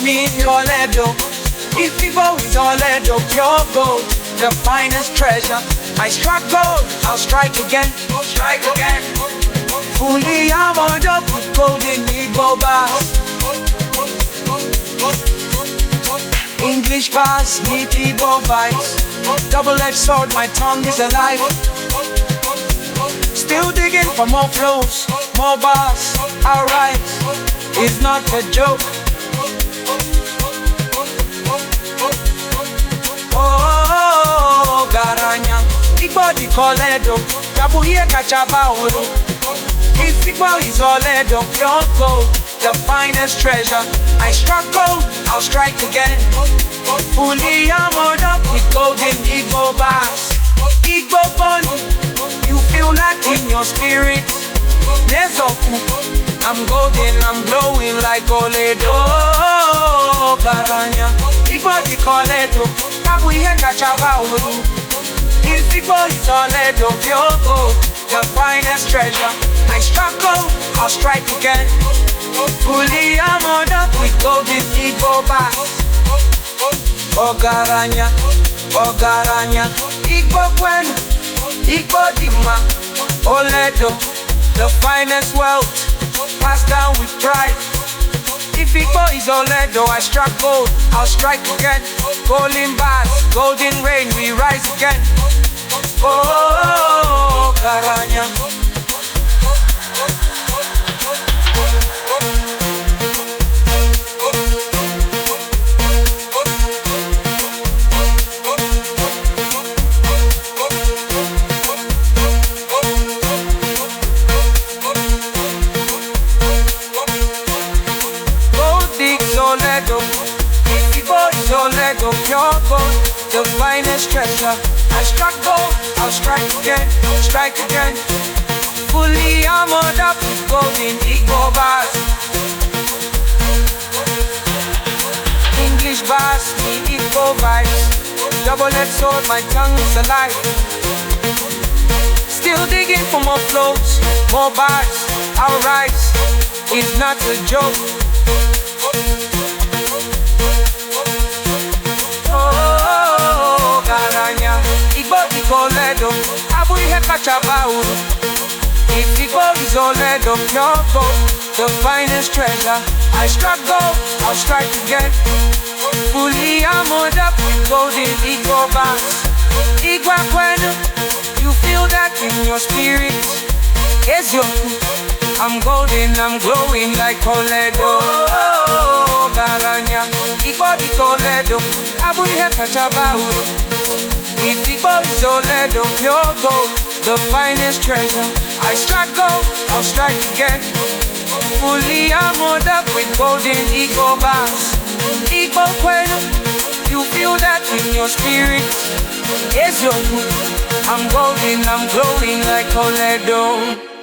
me Toledo. If Igbo is Toledo, pure gold, the finest treasure. I struck gold, I'll strike again, strike again. Fully armored up with golden Igbo bars. English bars, meet Igbo vibes. Double-edged sword, my tongue is alive. Still digging for more flows, more bars. Alright, it's not a joke. Oh, Garanya, Igbo di Toledo, Jabuye Kachaba Oro. If Igbo is Toledo, pure gold, the finest treasure. I struck gold, I'll strike again. Fully armored up with golden Igbo bars. Igbo bond, you feel that in your spirit. There's a I'm golden, I'm glowing like Toledo. Garanya, Igbo di Toledo, Kabuye Kachaba Oro. If Igbo is Toledo, pure gold, the finest treasure. I struck gold, I'll strike again. Fully armored up with golden Igbo bars. Ogaranya, Ogaranya, Igbo Kwenu, Igbo Dima, Toledo, the finest wealth, passed down with pride. If Igbo is Toledo, I struck gold, I'll strike again. Golden bars, golden rain, we rise again. Oh, Ogaranya. Toledo, Igbo is Toledo, pure gold, the finest treasure. I struck gold, I'll strike again, strike again. Fully armored up with golden Igbo bars. English bars, me Igbo vibes. Double-edged sword, my tongue is alive. Still digging for more flows, more bars. I'll rise, it's not a joke. Oh, Garanya, Igbo di Toledo, Kabuye Kachaba Oro. If Igbo is Toledo, pure gold, the finest treasure. I struck gold, I'll strike again. Fully armored up with golden Igbo bars. Igbo Kwenu, you feel that in your spirit. Here's your I'm golden, I'm glowing like Toledo. Oh, Garanya, Igbo di Toledo, Kabuye Kachaba Oro. If Igbo is Toledo, pure gold, the finest treasure. I strike gold, I'll strike again. Fully armored up with golden Igbo bars. Igbo Kwenu, you feel that in your spirit. Here's your I'm golden, I'm glowing like Toledo.